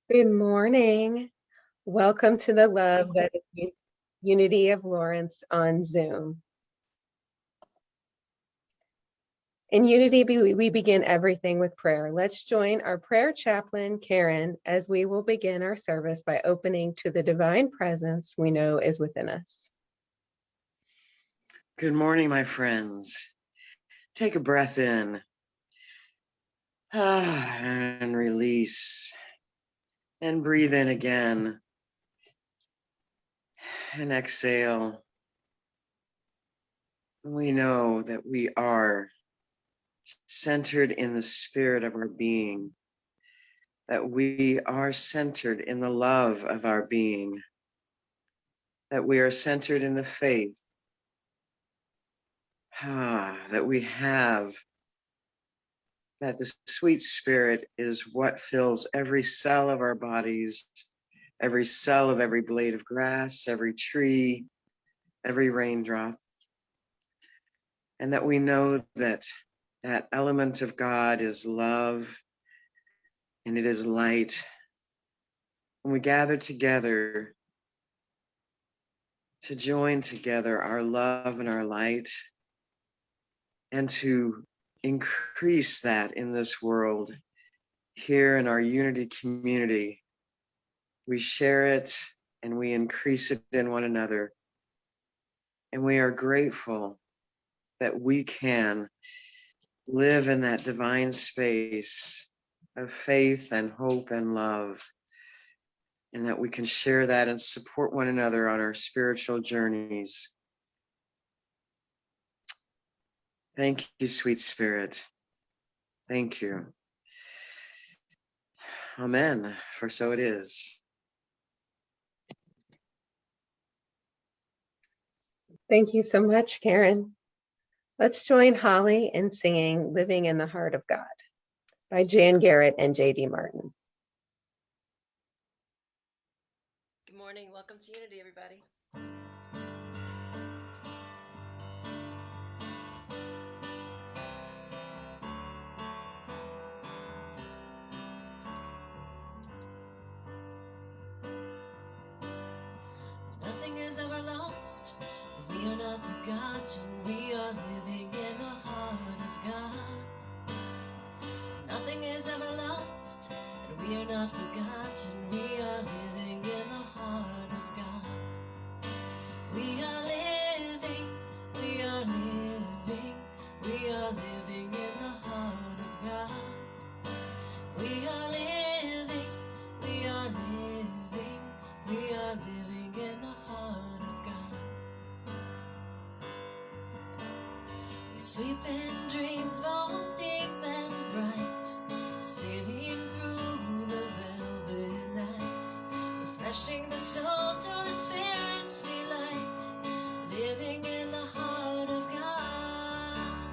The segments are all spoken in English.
Good morning. Welcome to the Love that is Unity of Lawrence on Zoom. In Unity, we begin everything with prayer. Let's join our prayer chaplain, Karen, as we will begin our service by opening to the divine presence we know is within us. Good morning, my friends. Take a breath in and release, and breathe in again and exhale. We know that we are centered in the spirit of our being, that we are centered in the love of our being, that we are centered in the faith, that we have, that the sweet spirit is what fills every cell of our bodies, every cell of every blade of grass, every tree, every raindrop. And that we know that that element of God is love and it is light. When we gather together to join together our love and our light and to increase that in this world, here in our unity community, we share it and we increase it in one another. And we are grateful that we can live in that divine space of faith and hope and love, and that we can share that and support one another on our spiritual journeys. Thank you, sweet spirit. Thank you. Amen, for so it is. Thank you so much, Karen. Let's join Holly in singing Living in the Heart of God by Jan Garrett and J.D. Martin. Good morning. Welcome to Unity, everybody. Nothing is ever lost. We are not forgotten. We are living in the heart of God. Nothing is ever lost, and we are not forgotten. We are living in the heart of God. We are living, we are living, we are living in the heart of God. We are living, we are living, we are living in the heart of God. We sleep in dreams both deep and bright, sailing through the velvet night, refreshing the soul to the spirit's delight, living in the heart of God.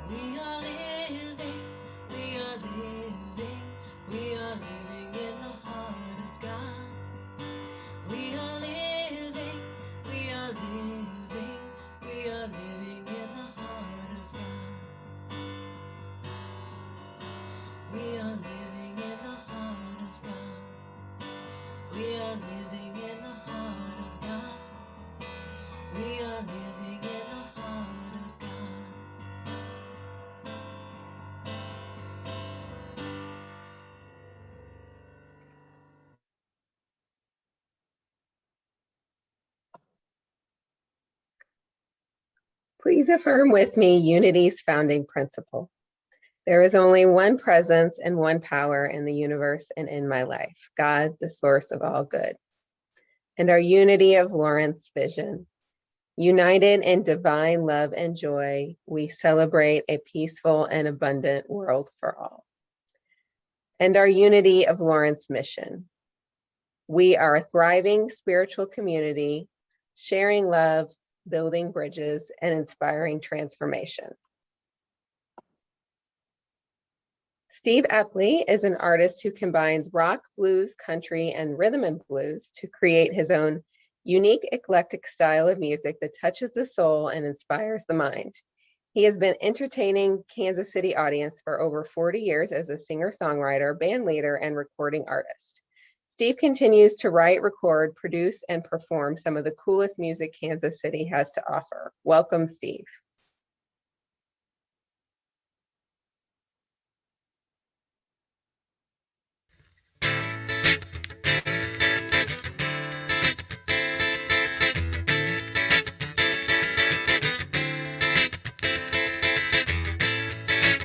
We are living, we are living, we are living in the heart of God. We are living, we are living, we are living in the heart of God. We are living in the heart of God. We are living in the heart of God. We are living in the heart of God. Please affirm with me Unity's founding principle. There is only one presence and one power in the universe and in my life, God, the source of all good. And our Unity of Lawrence vision. United in divine love and joy, we celebrate a peaceful and abundant world for all. And our Unity of Lawrence mission. We are a thriving spiritual community, sharing love, building bridges, and inspiring transformation. Steve Epley is an artist who combines rock, blues, country, and rhythm and blues to create his own unique, eclectic style of music that touches the soul and inspires the mind. He has been entertaining Kansas City audience for over 40 years as a singer-songwriter, band leader, and recording artist. Steve continues to write, record, produce, and perform some of the coolest music Kansas City has to offer. Welcome, Steve.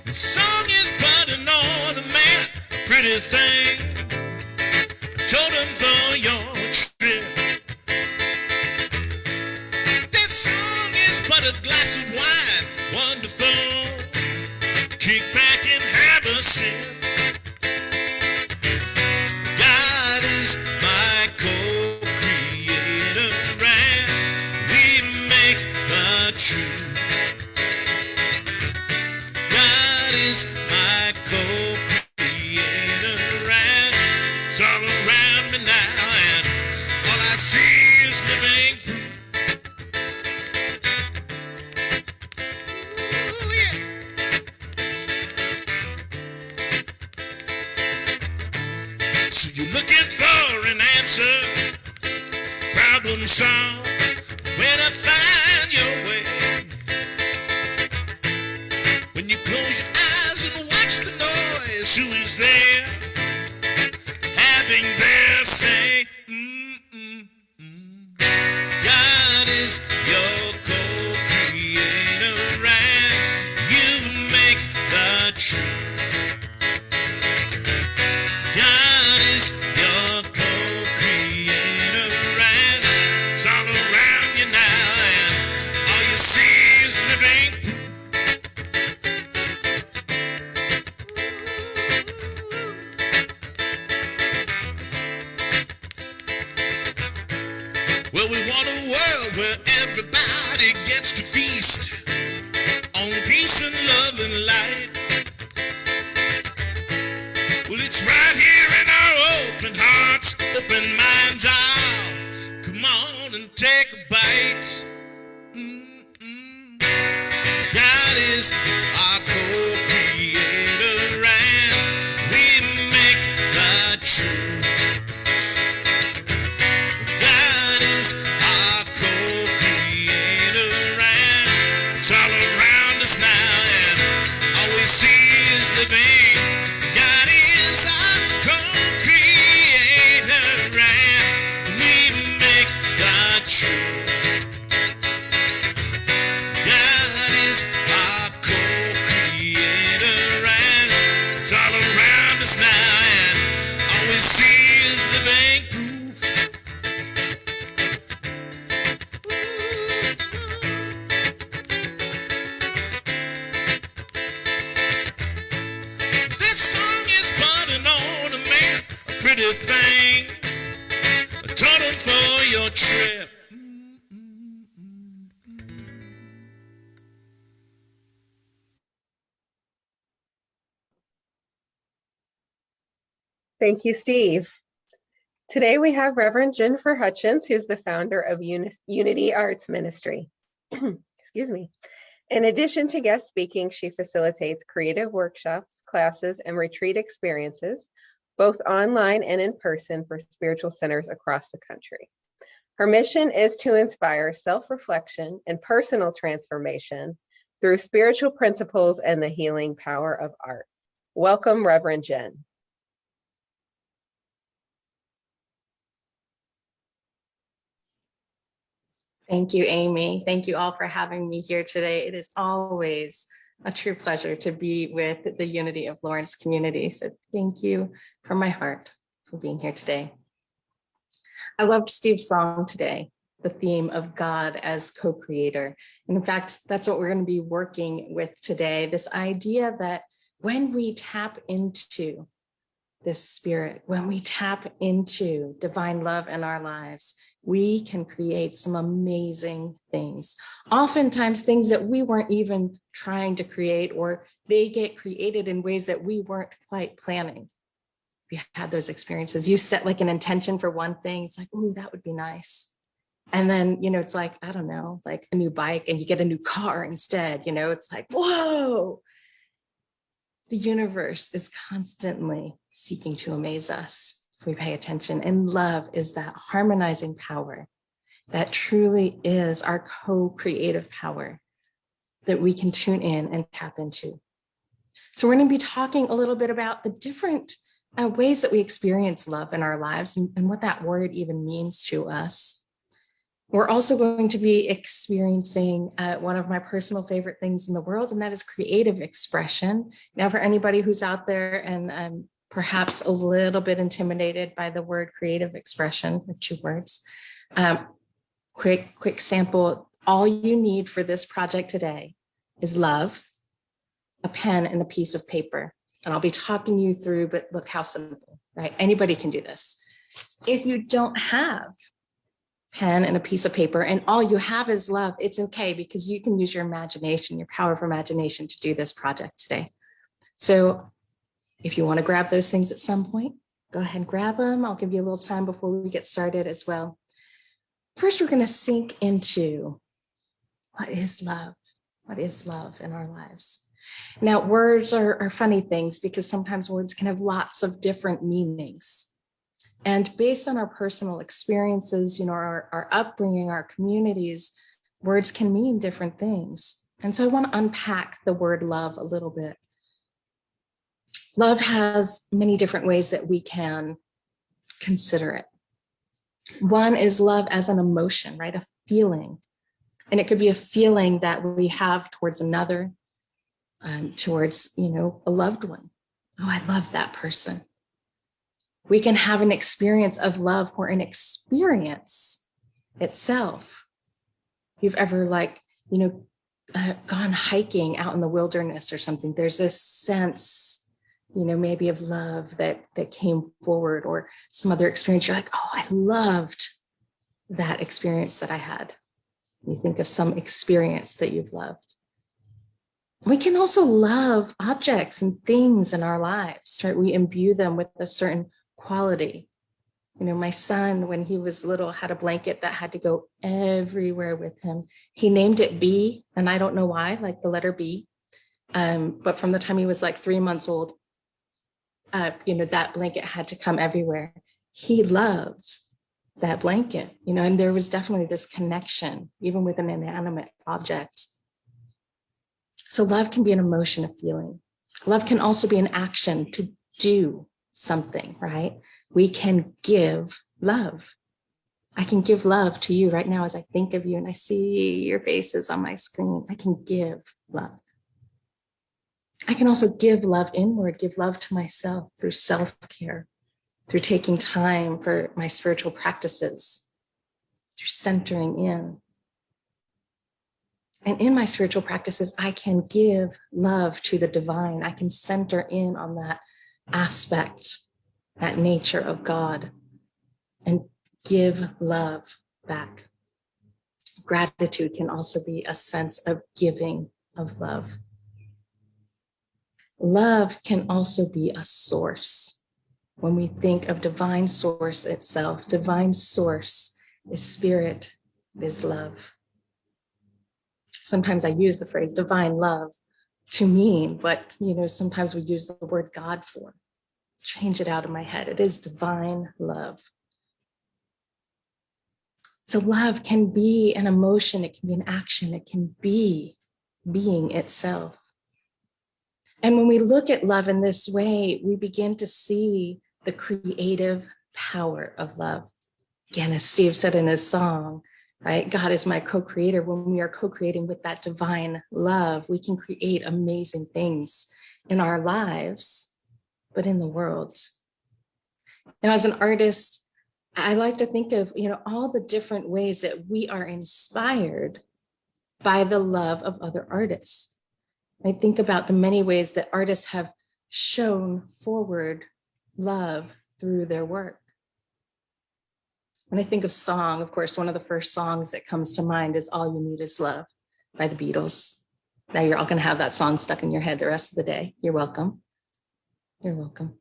The song is but an ornament, a pretty thing. Told him for your trip. This song is but a glass of wine, wonderful. Kick back and have a sip. God is my co-creator, and we make the truth. God is my co-creator, and it's all around me now, and all I see is living proof. Ooh, yeah. So you're looking for an answer, problem solved, when I find your way. When you close your eyes and watch the noise, who is there? Having their say. God is your co-creator, and you make the truth. God is your co-creator, and it's all around you now, and all you see is living proof. Well, we want a world where everybody gets to feast on peace and love and light. Well, it's right here in our open hearts, open minds. Come on and take a bite. God is our co-creator, and we make the truth. God is our co-creator, and it's all around us now, and all we see is living. God is our co-creator, and we make the truth. God is our co-creator, and it's all around us now, and all we see is living proof. This song is but an ornament, a pretty thing, a totem for your trip. Thank you, Steve. Today we have Reverend Jennifer Hutchins, who's the founder of Unity Arts Ministry. Excuse me. In addition to guest speaking, she facilitates creative workshops, classes, and retreat experiences, both online and in person for spiritual centers across the country. Her mission is to inspire self-reflection and personal transformation through spiritual principles and the healing power of art. Welcome, Reverend Jen. Thank you, Amy. Thank you all for having me here today. It is always a true pleasure to be with the Unity of Lawrence community. So thank you from my heart for being here today. I loved Steve's song today, the theme of God as co-creator. And in fact, that's what we're going to be working with today, this idea that when we tap into this spirit, when we tap into divine love in our lives, we can create some amazing things. Oftentimes things that we weren't even trying to create, or they get created in ways that we weren't quite planning. If you had those experiences, you set like an intention for one thing, it's like, ooh, that would be nice. And then, it's like, I don't know, like a new bike and you get a new car instead, it's like, whoa. The universe is constantly seeking to amaze us if we pay attention. And love is that harmonizing power that truly is our co-creative power that we can tune in and tap into. So we're going to be talking a little bit about the different ways that we experience love in our lives and what that word even means to us. We're also going to be experiencing one of my personal favorite things in the world, and that is creative expression. Now, for anybody who's out there and perhaps a little bit intimidated by the word creative expression, or 2 words, quick sample. All you need for this project today is love, a pen, and a piece of paper. And I'll be talking you through, but look how simple, right? Anybody can do this. If you don't have pen and a piece of paper and all you have is love, it's okay, because you can use your imagination, your power of imagination, to do this project today. So if you want to grab those things at some point, go ahead and grab them. I'll give you a little time before we get started as well. First, we're going to sink into what is love? What is love in our lives? Now, words are funny things, because sometimes words can have lots of different meanings. And based on our personal experiences, our upbringing, our communities, words can mean different things. And so I want to unpack the word love a little bit. Love has many different ways that we can consider it. One is love as an emotion, right? A feeling. And it could be a feeling that we have towards another, towards, a loved one. Oh, I love that person. We can have an experience of love for an experience itself. If you've ever gone hiking out in the wilderness or something, there's this sense, maybe of love that came forward, or some other experience. You're like, oh, I loved that experience that I had. You think of some experience that you've loved. We can also love objects and things in our lives, right? We imbue them with a certain quality. My son, when he was little, had a blanket that had to go everywhere with him. He named it B, and I don't know why, like the letter B. But from the time he was 3 months old, that blanket had to come everywhere. He loves that blanket, and there was definitely this connection, even with an inanimate object. So love can be an emotion, a feeling. Love can also be an action, to do something, right? We can give love. I can give love to you right now as I think of you and I see your faces on my screen. I can give love. I can also give love inward, give love to myself through self-care, through taking time for my spiritual practices, through centering in. And in my spiritual practices, I can give love to the divine. I can center in on that aspect, that nature of God, and give love back. Gratitude can also be a sense of giving of love. Love can also be a source. When we think of divine source itself, divine source is spirit, is love. Sometimes I use the phrase divine love to mean what, sometimes we use the word God for. Change it out of my head. It is divine love. So love can be an emotion, it can be an action, it can be being itself. And when we look at love in this way, we begin to see the creative power of love. Again, as Steve said in his song, right? God is my co-creator. When we are co-creating with that divine love, we can create amazing things in our lives, but in the world. Now, as an artist, I like to think of, all the different ways that we are inspired by the love of other artists. I think about the many ways that artists have shown forward love through their work. When I think of song, of course, one of the first songs that comes to mind is All You Need Is Love by the Beatles. Now you're all going to have that song stuck in your head the rest of the day. You're welcome. You're welcome.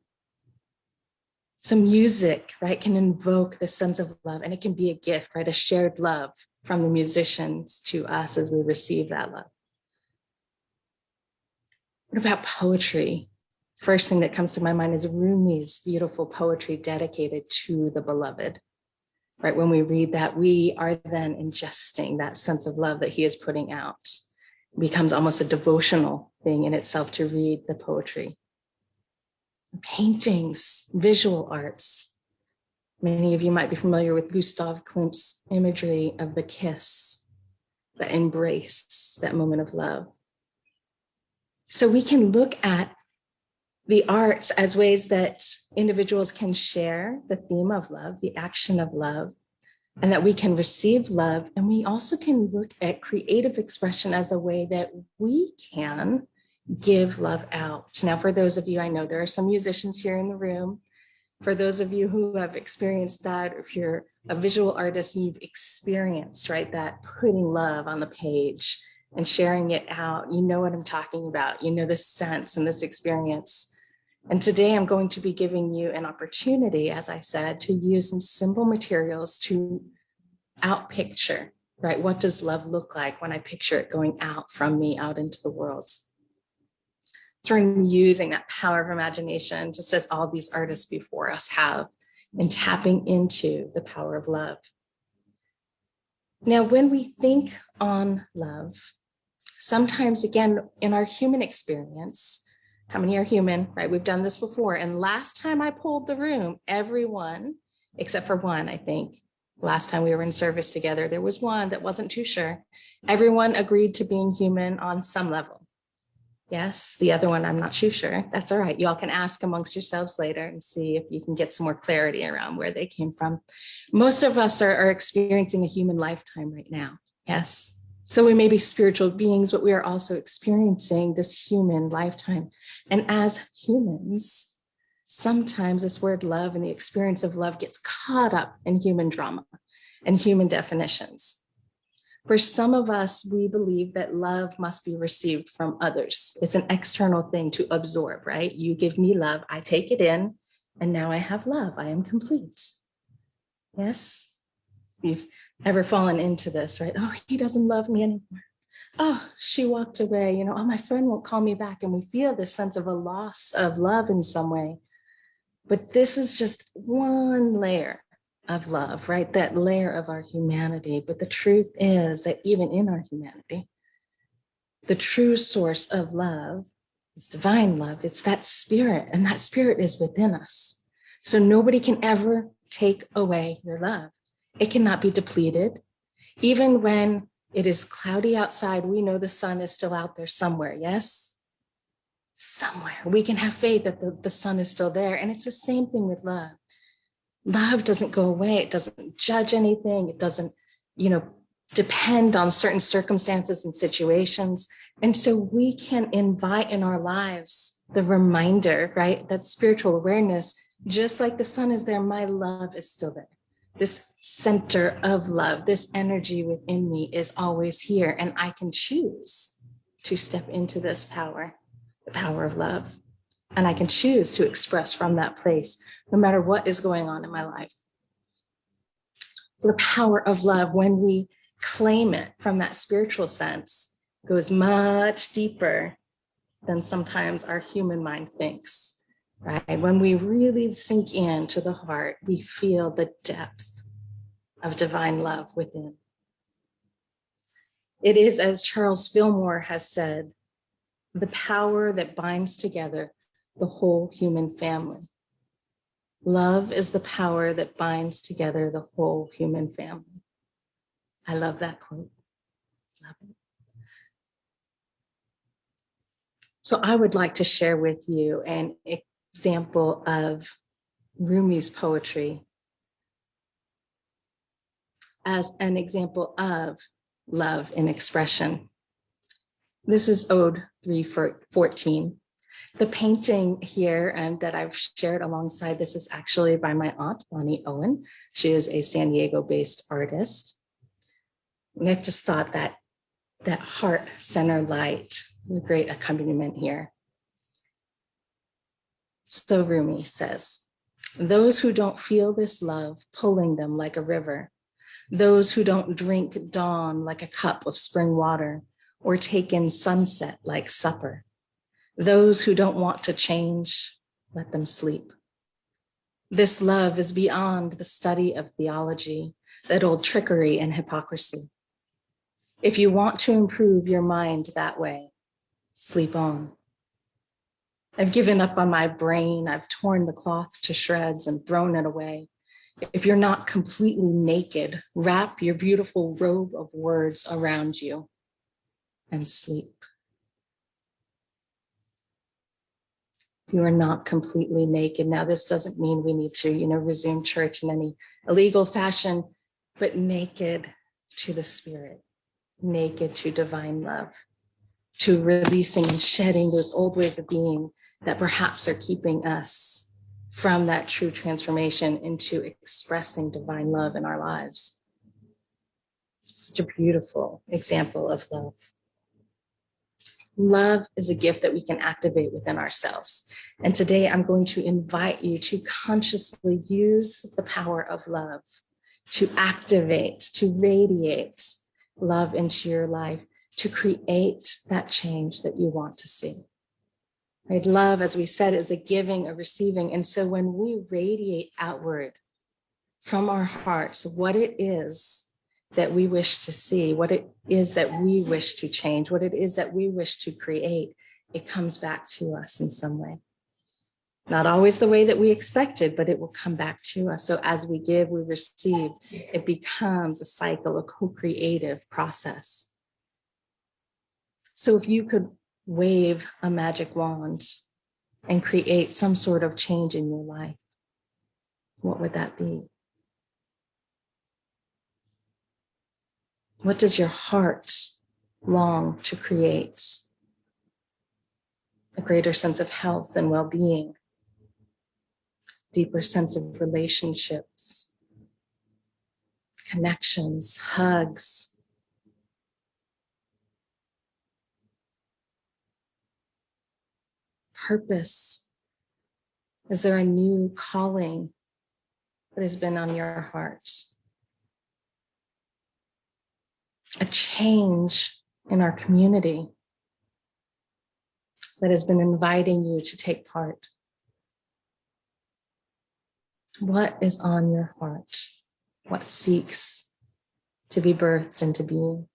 So music, right, can invoke the sense of love, and it can be a gift, right, a shared love from the musicians to us as we receive that love. What about poetry? First thing that comes to my mind is Rumi's beautiful poetry dedicated to the beloved. Right, when we read that, we are then ingesting that sense of love that he is putting out. It becomes almost a devotional thing in itself to read the poetry. Paintings, visual arts. Many of you might be familiar with Gustav Klimt's imagery of the kiss, the embrace, that moment of love. So we can look at the arts as ways that individuals can share the theme of love, the action of love, and that we can receive love. And we also can look at creative expression as a way that we can give love out. Now, for those of you, I know there are some musicians here in the room. For those of you who have experienced that, or if you're a visual artist and you've experienced, right, that putting love on the page and sharing it out, you know what I'm talking about. You know this sense and this experience. And today I'm going to be giving you an opportunity, as I said, to use some simple materials to outpicture, right? What does love look like when I picture it going out from me out into the world? So we're using that power of imagination, just as all these artists before us have, and tapping into the power of love. Now, when we think on love, sometimes, again, in our human experience, how many are human, right? We've done this before. And last time I polled the room, everyone, except for one, I think, last time we were in service together, there was one that wasn't too sure. Everyone agreed to being human on some level. Yes, the other one, I'm not too sure. That's all right. You all can ask amongst yourselves later and see if you can get some more clarity around where they came from. Most of us are experiencing a human lifetime right now. Yes. So we may be spiritual beings, but we are also experiencing this human lifetime. And as humans, sometimes this word love and the experience of love gets caught up in human drama and human definitions. For some of us, we believe that love must be received from others. It's an external thing to absorb, right? You give me love, I take it in, and now I have love. I am complete. Yes? You've ever fallen into this, right? Oh, he doesn't love me anymore. Oh, she walked away. You know, oh, my friend won't call me back. And we feel this sense of a loss of love in some way. But this is just one layer of love, right? That layer of our humanity. But the truth is that even in our humanity, the true source of love is divine love. It's that spirit, and that spirit is within us. So nobody can ever take away your love. It cannot be depleted. Even when it is cloudy outside, we know the sun is still out there somewhere, yes? Somewhere. We can have faith that the sun is still there. And it's the same thing with love. Love doesn't go away. It doesn't judge anything. It doesn't, depend on certain circumstances and situations. And so we can invite in our lives the reminder, right? That spiritual awareness, just like the sun is there, my love is still there. This center of love, this energy within me is always here. And I can choose to step into this power, the power of love. And I can choose to express from that place, no matter what is going on in my life. So the power of love, when we claim it from that spiritual sense, goes much deeper than sometimes our human mind thinks, right? When we really sink into the heart, we feel the depth of divine love within. It is, as Charles Fillmore has said, the power that binds together the whole human family. Love is the power that binds together the whole human family. I love that quote. Love it. So I would like to share with you an example of Rumi's poetry as an example of love in expression. This is Ode 314. The painting here and that I've shared alongside this is actually by my aunt, Bonnie Owen. She is a San Diego-based artist. And I just thought that heart center light is a great accompaniment here. So Rumi says, Those who don't feel this love pulling them like a river, those who don't drink dawn like a cup of spring water or take in sunset like supper, those who don't want to change, let them sleep. This love is beyond the study of theology, that old trickery and hypocrisy. If you want to improve your mind that way, sleep on. I've given up on my brain. I've torn the cloth to shreds and thrown it away. If you're not completely naked, wrap your beautiful robe of words around you and sleep. You are not completely naked. Now, this doesn't mean we need to, resume church in any illegal fashion, but naked to the Spirit, naked to divine love, to releasing and shedding those old ways of being that perhaps are keeping us from that true transformation into expressing divine love in our lives. Such a beautiful example of love. Love is a gift that we can activate within ourselves. And today I'm going to invite you to consciously use the power of love to activate, to radiate love into your life, to create that change that you want to see. Right? Love, as we said, is a giving, a receiving. And so when we radiate outward from our hearts what it is that we wish to see, what it is that we wish to change, what it is that we wish to create, it comes back to us in some way. Not always the way that we expected, but it will come back to us. So as we give, we receive. It becomes a cycle, a co-creative process. So if you could wave a magic wand and create some sort of change in your life, what would that be? What does your heart long to create? A greater sense of health and well-being, deeper sense of relationships, connections, hugs. Purpose. Is there a new calling that has been on your heart? A change in our community that has been inviting you to take part. What is on your heart? What seeks to be birthed into being?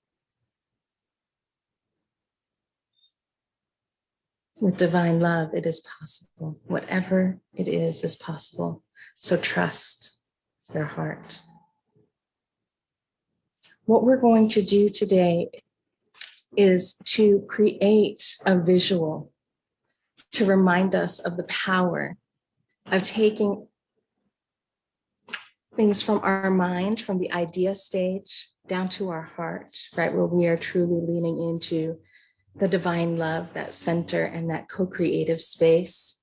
With divine love, it is possible. Whatever it is possible. So trust your heart. What we're going to do today is to create a visual to remind us of the power of taking things from our mind, from the idea stage down to our heart, right, where we are truly leaning into the divine love, that center and that co-creative space,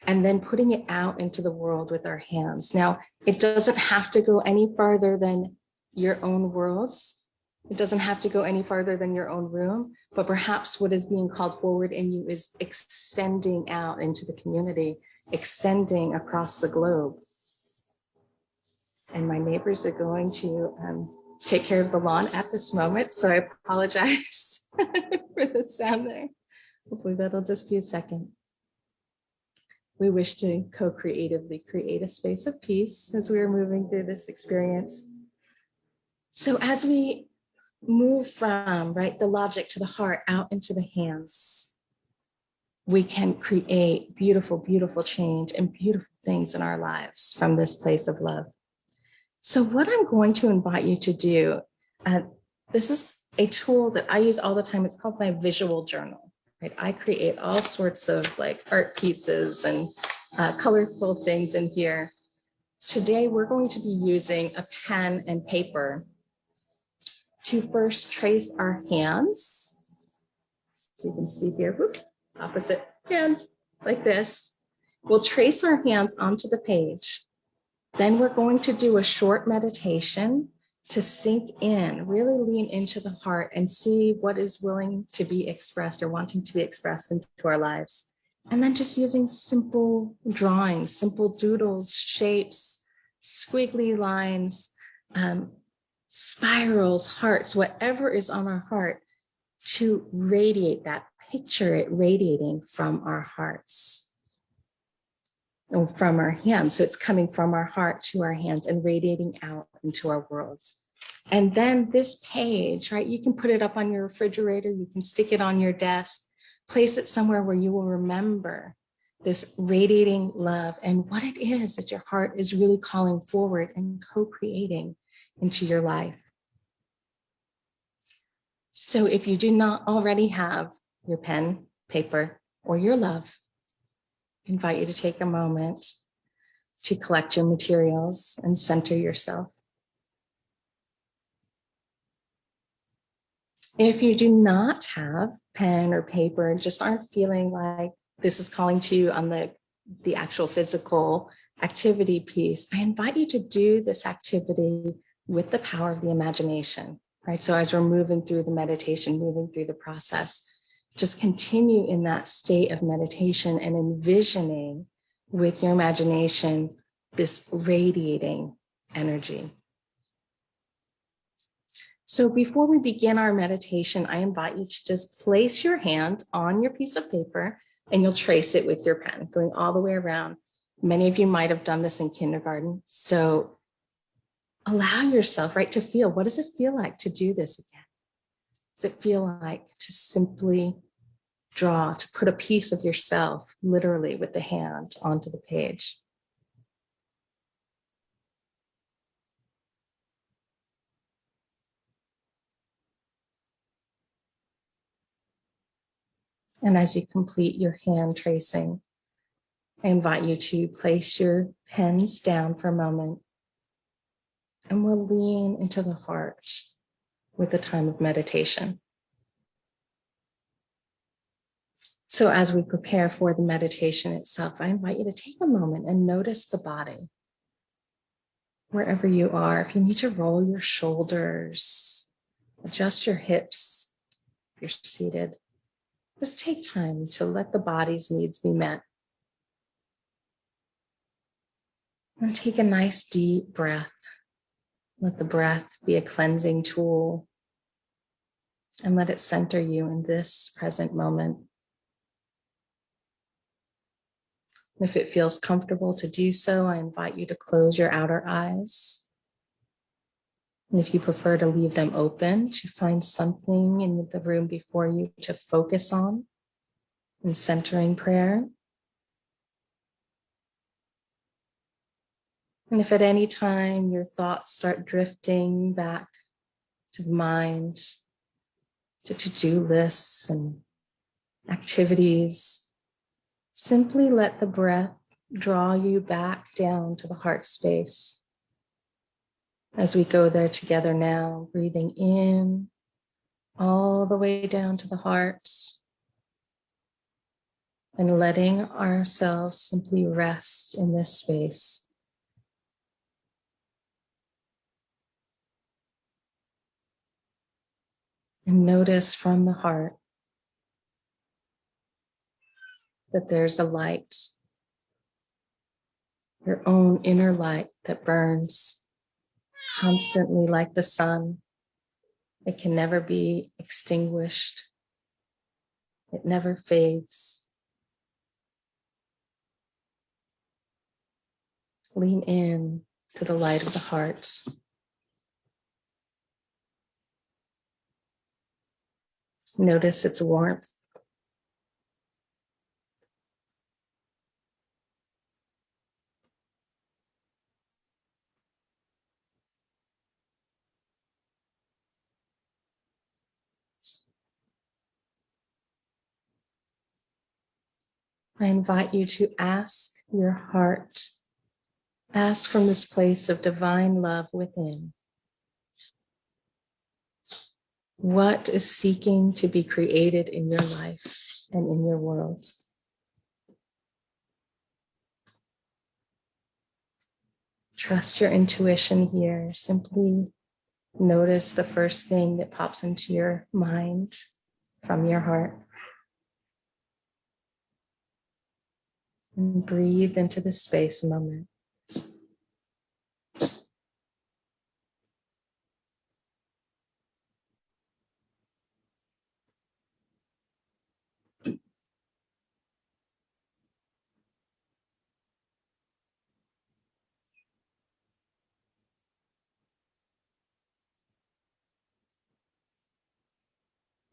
and then putting it out into the world with our hands. Now, it doesn't have to go any farther than your own worlds. It doesn't have to go any farther than your own room, but perhaps what is being called forward in you is extending out into the community, extending across the globe. And my neighbors are going to take care of the lawn at this moment, so I apologize for the sound there. Hopefully that'll just be a second. We wish to co-creatively create a space of peace as we are moving through this experience. So as we move from, right, the logic to the heart out into the hands, we can create beautiful, beautiful change and beautiful things in our lives from this place of love. So what I'm going to invite you to do, this is a tool that I use all the time. It's called my visual journal, right? I create all sorts of like art pieces and colorful things in here. Today, we're going to be using a pen and paper to first trace our hands. So you can see here, whoop, opposite hands like this. We'll trace our hands onto the page. Then we're going to do a short meditation to sink in, really lean into the heart and see what is willing to be expressed or wanting to be expressed into our lives. And then just using simple drawings, simple doodles, shapes, squiggly lines, spirals, hearts, whatever is on our heart, to radiate that, picture it radiating from our hearts or from our hands. So it's coming from our heart to our hands and radiating out into our worlds. And then this page, right, you can put it up on your refrigerator, you can stick it on your desk, place it somewhere where you will remember this radiating love and what it is that your heart is really calling forward and co-creating into your life. So if you do not already have your pen, paper, or your love, I invite you to take a moment to collect your materials and center yourself. If you do not have pen or paper, just aren't feeling like this is calling to you on the actual physical activity piece, I invite you to do this activity with the power of the imagination, right? So as we're moving through the meditation, moving through the process, just continue in that state of meditation and envisioning with your imagination this radiating energy. So before we begin our meditation, I invite you to just place your hand on your piece of paper and you'll trace it with your pen, going all the way around. Many of you might have done this in kindergarten. So allow yourself, right, to feel, what does it feel like to do this again? Does it feel like to simply draw, to put a piece of yourself literally with the hand onto the page? And as you complete your hand tracing, I invite you to place your pens down for a moment and we'll lean into the heart with the time of meditation. So as we prepare for the meditation itself, I invite you to take a moment and notice the body. Wherever you are, if you need to roll your shoulders, adjust your hips, if you're seated, just take time to let the body's needs be met. And take a nice deep breath. Let the breath be a cleansing tool and let it center you in this present moment. If it feels comfortable to do so, I invite you to close your outer eyes. And if you prefer to leave them open, to find something in the room before you to focus on in centering prayer. And if at any time your thoughts start drifting back to the mind, to to-do lists and activities, simply let the breath draw you back down to the heart space. As we go there together now, breathing in all the way down to the heart and letting ourselves simply rest in this space. And notice from the heart that there's a light, your own inner light that burns constantly like the sun. It can never be extinguished. It never fades. Lean in to the light of the heart. Notice its warmth. I invite you to ask your heart, ask from this place of divine love within. What is seeking to be created in your life and in your world? Trust your intuition here. Simply notice the first thing that pops into your mind from your heart. And breathe into the space a moment.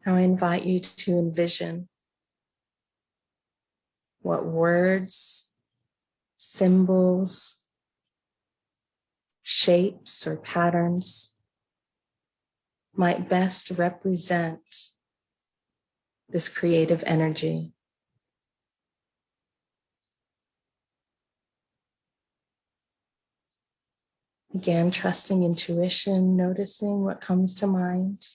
Now I invite you to envision what words, symbols, shapes, or patterns might best represent this creative energy. Again, trusting intuition, noticing what comes to mind.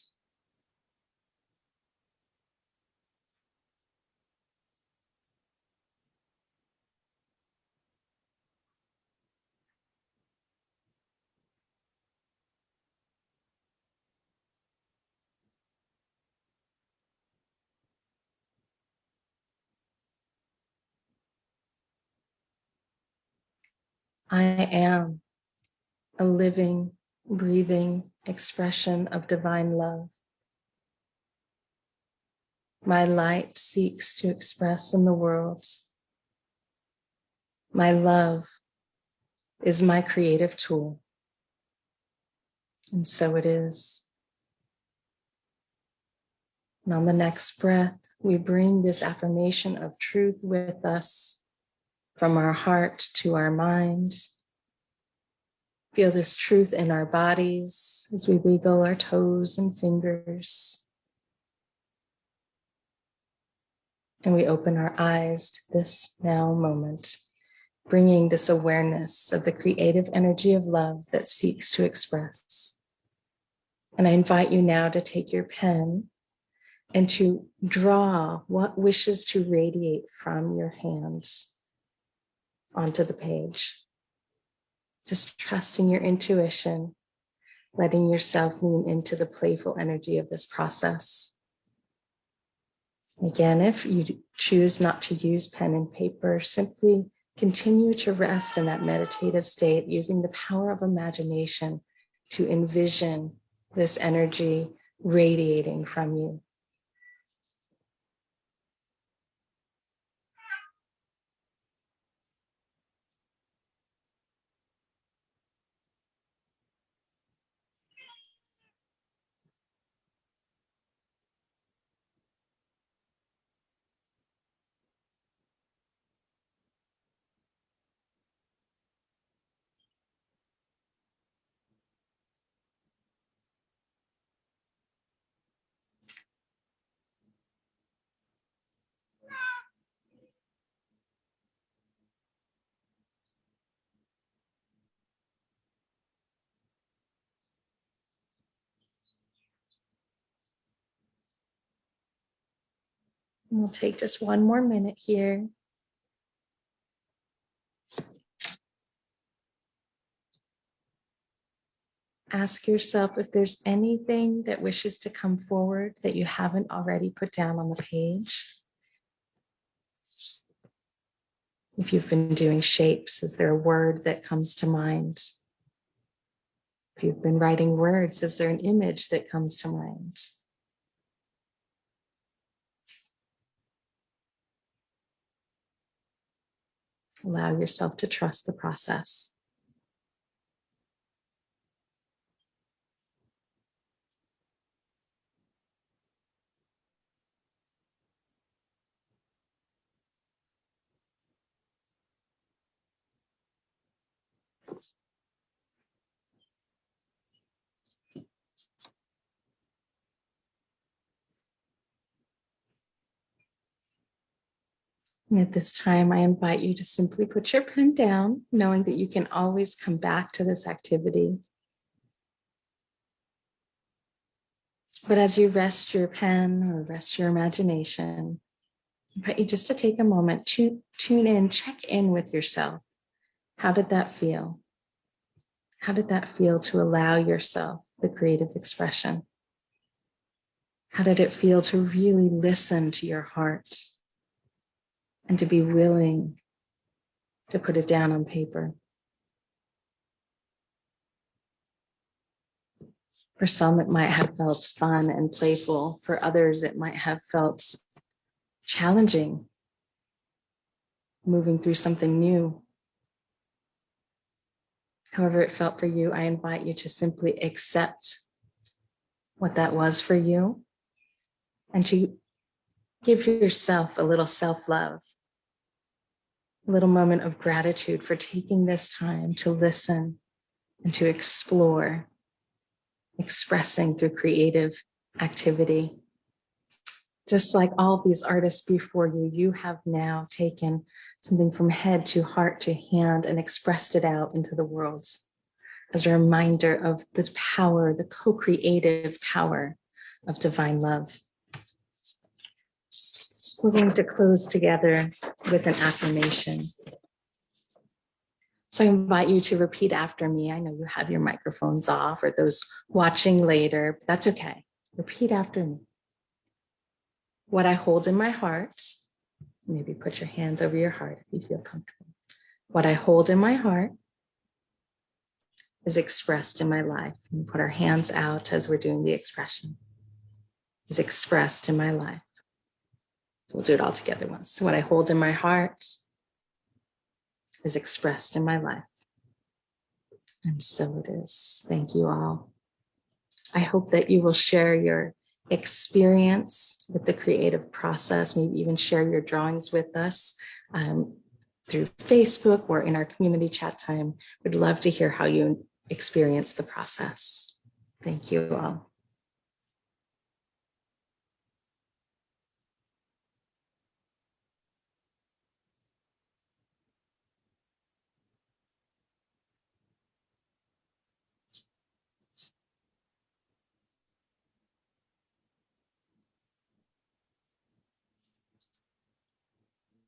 I am a living, breathing expression of divine love. My light seeks to express in the world. My love is my creative tool. And so it is. And on the next breath, we bring this affirmation of truth with us from our heart to our mind. Feel this truth in our bodies as we wiggle our toes and fingers. And we open our eyes to this now moment, bringing this awareness of the creative energy of love that seeks to express. And I invite you now to take your pen and to draw what wishes to radiate from your hands onto the page. Just trusting your intuition, letting yourself lean into the playful energy of this process. Again, if you choose not to use pen and paper, simply continue to rest in that meditative state using the power of imagination to envision this energy radiating from you. And we'll take just one more minute here. Ask yourself if there's anything that wishes to come forward that you haven't already put down on the page. If you've been doing shapes, is there a word that comes to mind? If you've been writing words, is there an image that comes to mind? Allow yourself to trust the process. And at this time, I invite you to simply put your pen down, knowing that you can always come back to this activity. But as you rest your pen or rest your imagination, I invite you just to take a moment to tune in, check in with yourself. How did that feel? How did that feel to allow yourself the creative expression? How did it feel to really listen to your heart and to be willing to put it down on paper. For some, it might have felt fun and playful. For others, it might have felt challenging, moving through something new. However it felt for you, I invite you to simply accept what that was for you and to give yourself a little self-love, a little moment of gratitude for taking this time to listen and to explore, expressing through creative activity. Just like all these artists before you, you have now taken something from head to heart to hand and expressed it out into the world as a reminder of the power, the co-creative power of divine love. We're going to close together with an affirmation. So I invite you to repeat after me. I know you have your microphones off, or those watching later, but that's okay. Repeat after me. What I hold in my heart, maybe put your hands over your heart if you feel comfortable. What I hold in my heart is expressed in my life. And put our hands out as we're doing the expression. Is expressed in my life. So we'll do it all together once. So what I hold in my heart is expressed in my life. And so it is. Thank you all. I hope that you will share your experience with the creative process, maybe even share your drawings with us through Facebook or in our community chat time. We'd love to hear how you experience the process. Thank you all.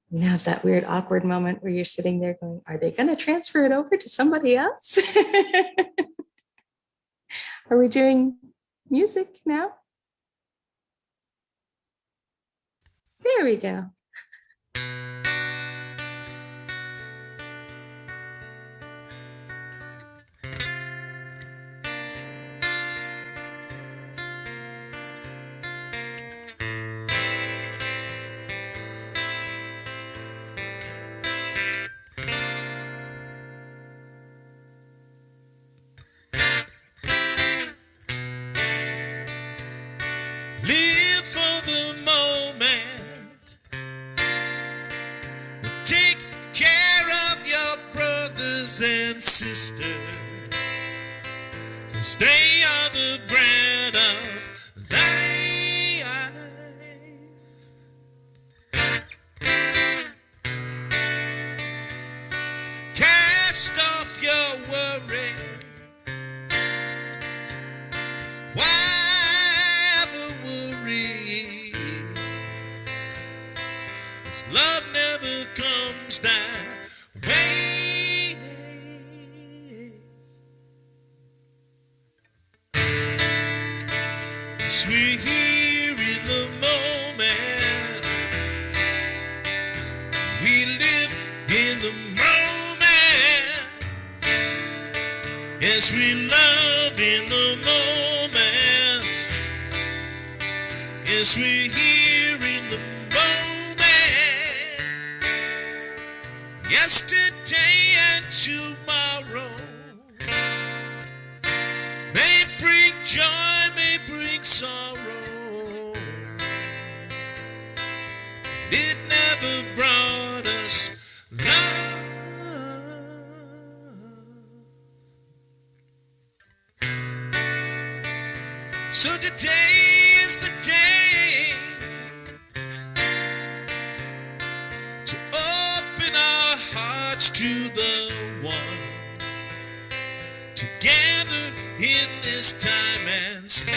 Now's that weird, awkward moment where you're sitting there going, are they going to transfer it over to somebody else? Are we doing music now? There we go. Live for the moment. Take care of your brothers and sisters, 'cause they are the bread of life. Cast off your worry. Why the worry? 'Cause love never comes that way. Yes, we're here in the moment. We live in the moment. Yes, we love in the moment. Yes, we're here in the moment. Yesterday and tomorrow may bring joy, may bring sorrow. It never brought us love. So today is the day to open our hearts to the one, together in this time and space.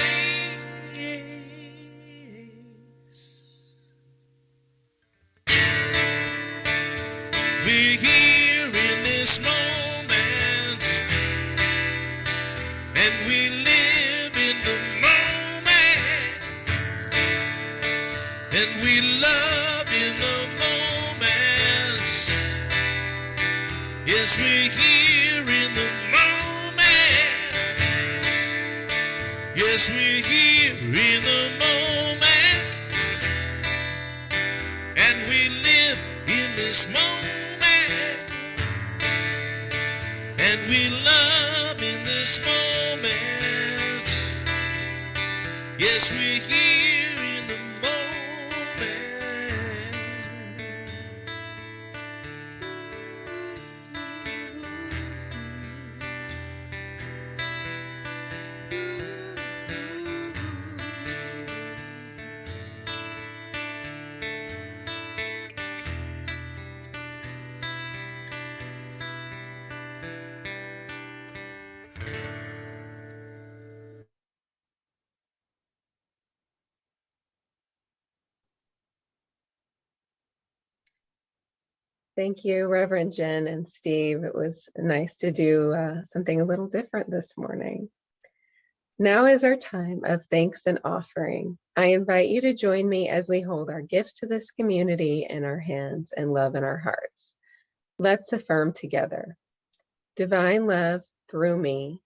We're here in this moment, and we live in the moment, and we love in the moment. Yes, we're here in the moment. Yes, we're here in the moment. And we live in this moment. And we love in this moment. Yes, we're here in the Thank you, Reverend Jen and Steve. It was nice to do something a little different this morning. Now is our time of thanks and offering. I invite you to join me as we hold our gifts to this community in our hands and love in our hearts. Let's affirm together. Divine love through me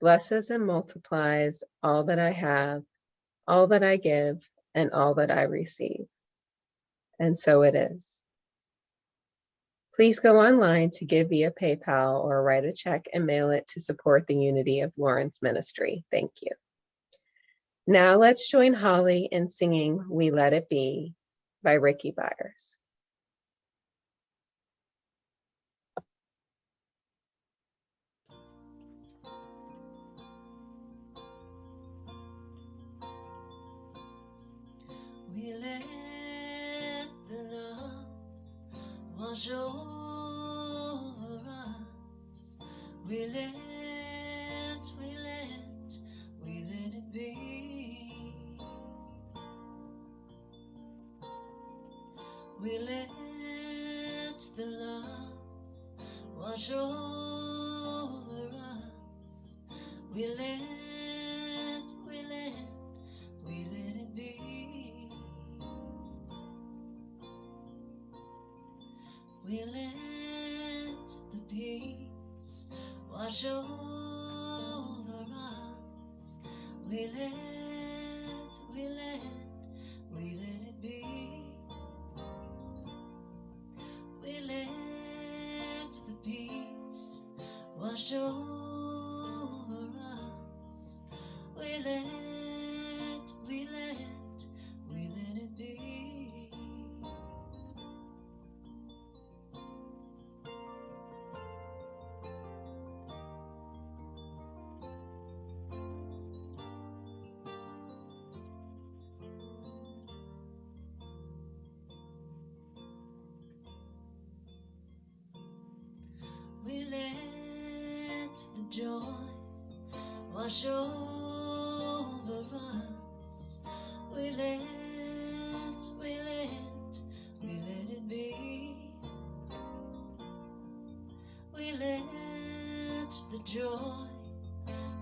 blesses and multiplies all that I have, all that I give, and all that I receive. And so it is. Please go online to give via PayPal or write a check and mail it to support the Unity of Lawrence Ministry. Thank you. Now let's join Holly in singing We Let It Be by Ricky Byers. We let the love wash over us. We let it be. We let the love wash over us. We let it be. We let the peace wash over us. We let it be. We let the peace wash over us. We let it be. We let the joy wash over us. We let it be. We let the joy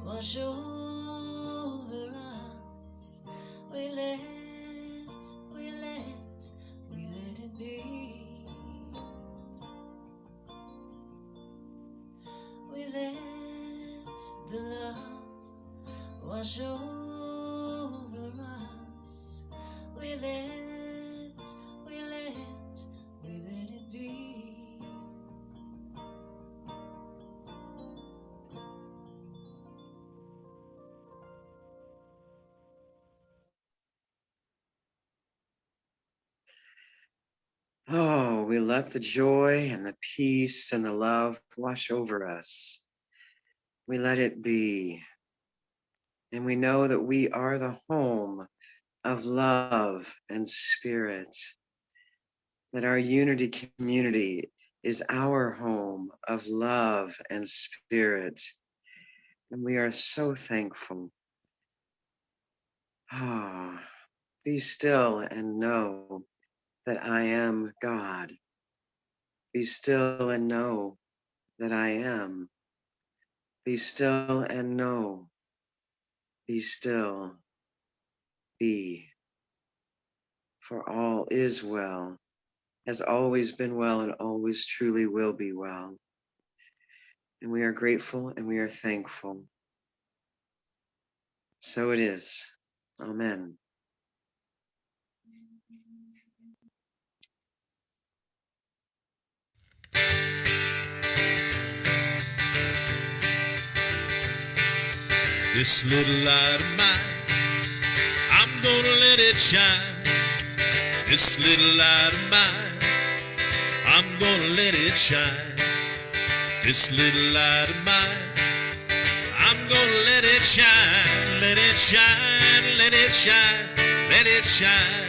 wash over us. We let it be. We let the love wash over us. We let it be. Oh, we let the joy and the peace and the love wash over us. We let it be. And we know that we are the home of love and spirit, that our unity community is our home of love and spirit. And we are so thankful. Ah, be still and know that I am God. Be still and know that I am. Be still and know. Be still. Be. For all is well, has always been well, and always truly will be well. And we are grateful and we are thankful. So it is. Amen. This little light of mine, I'm gonna let it shine. This little light of mine, I'm gonna let it shine. This little light of mine, I'm gonna let it shine. Let it shine, let it shine, let it shine.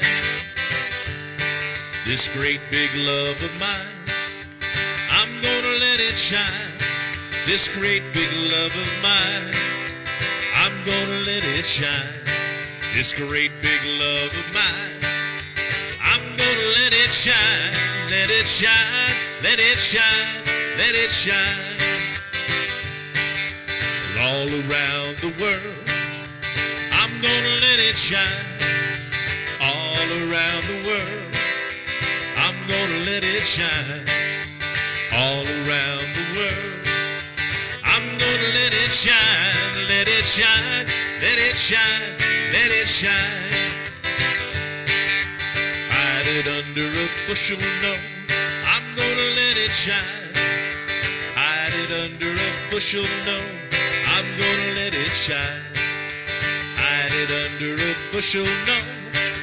This great big love of mine, I'm gonna let it shine. This great big love of mine, I'm gonna let it shine. This great big love of mine, I'm gonna let it shine. Let it shine, let it shine, let it shine. All around the world, I'm gonna let it shine. All around the world, I'm gonna let it shine. All around the world, I'm gonna let it shine. Let it shine, let it shine, let it shine. Hide it under a bushel, no, I'm gonna let it shine. Hide it under a bushel, no, I'm gonna let it shine. Hide it under a bushel, no,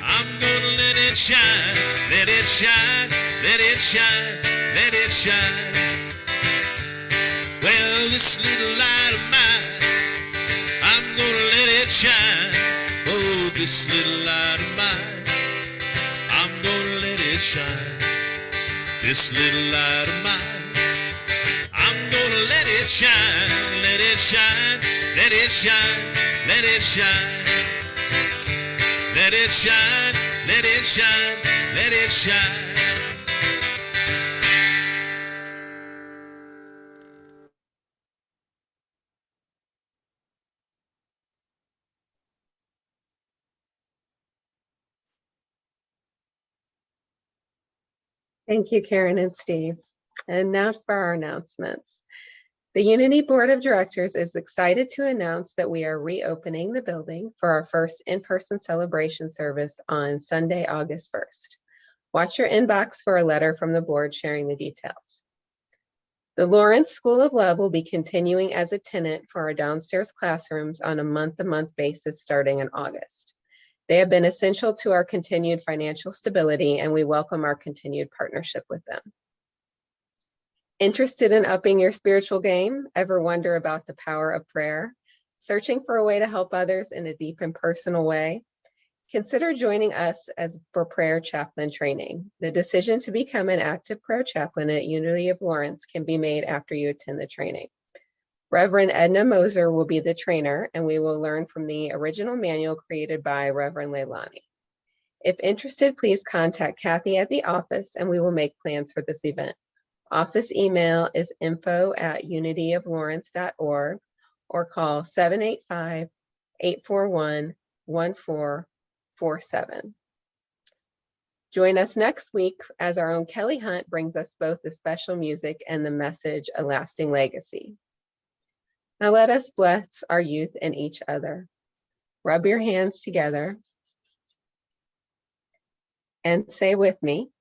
I'm gonna let it shine. Let it shine, let it shine, let it shine. Well, this little light of mine, I'm gonna let it shine. Oh, this little light of mine, I'm gonna let it shine. This little light of mine, I'm gonna let it shine. Let it shine, let it shine, let it shine. Let it shine, let it shine, let it shine. Thank you, Karen and Steve. And now for our announcements. The Unity Board of Directors is excited to announce that we are reopening the building for our first in-person celebration service on Sunday, August 1st. Watch your inbox for a letter from the board sharing the details. The Lawrence School of Love will be continuing as a tenant for our downstairs classrooms on a month-to-month basis starting in August. They have been essential to our continued financial stability, and we welcome our continued partnership with them. Interested in upping your spiritual game? Ever wonder about the power of prayer? Searching for a way to help others in a deep and personal way? Consider joining us for prayer chaplain training. The decision to become an active prayer chaplain at Unity of Lawrence can be made after you attend the training. Reverend Edna Moser will be the trainer, and we will learn from the original manual created by Reverend Leilani. If interested, please contact Kathy at the office and we will make plans for this event. Office email is info@unityoflawrence.org or call 785-841-1447. Join us next week as our own Kelly Hunt brings us both the special music and the message, A Lasting Legacy. Now let us bless our youth and each other. Rub your hands together and say with me,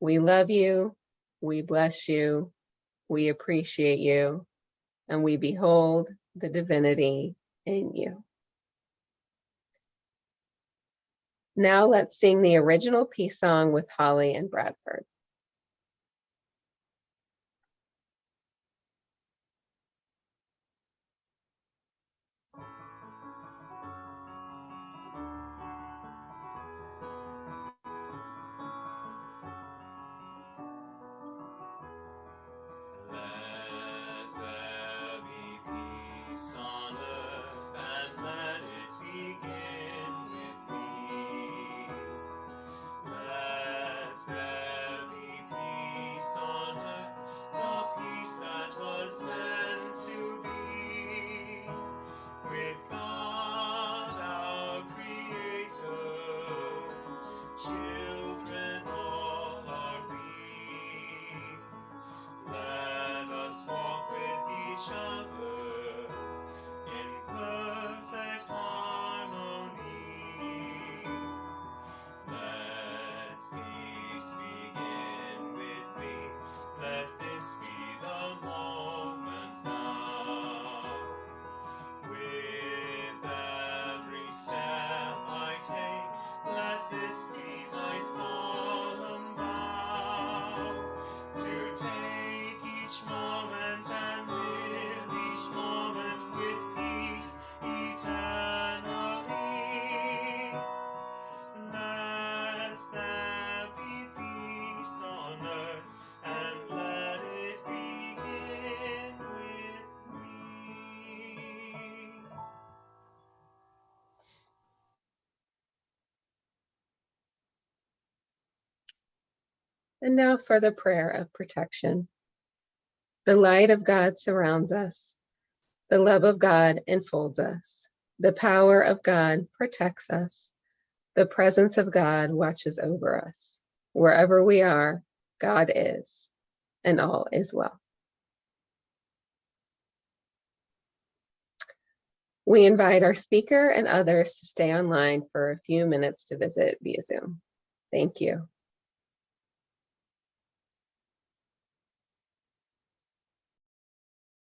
we love you, we bless you, we appreciate you, and we behold the divinity in you. Now let's sing the original peace song with Holly and Bradford. Let there be peace on earth, and let it begin with me. Let there be And now for the prayer of protection. The light of God surrounds us. The love of God enfolds us. The power of God protects us. The presence of God watches over us. Wherever we are, God is, and all is well. We invite our speaker and others to stay online for a few minutes to visit via Zoom. Thank you.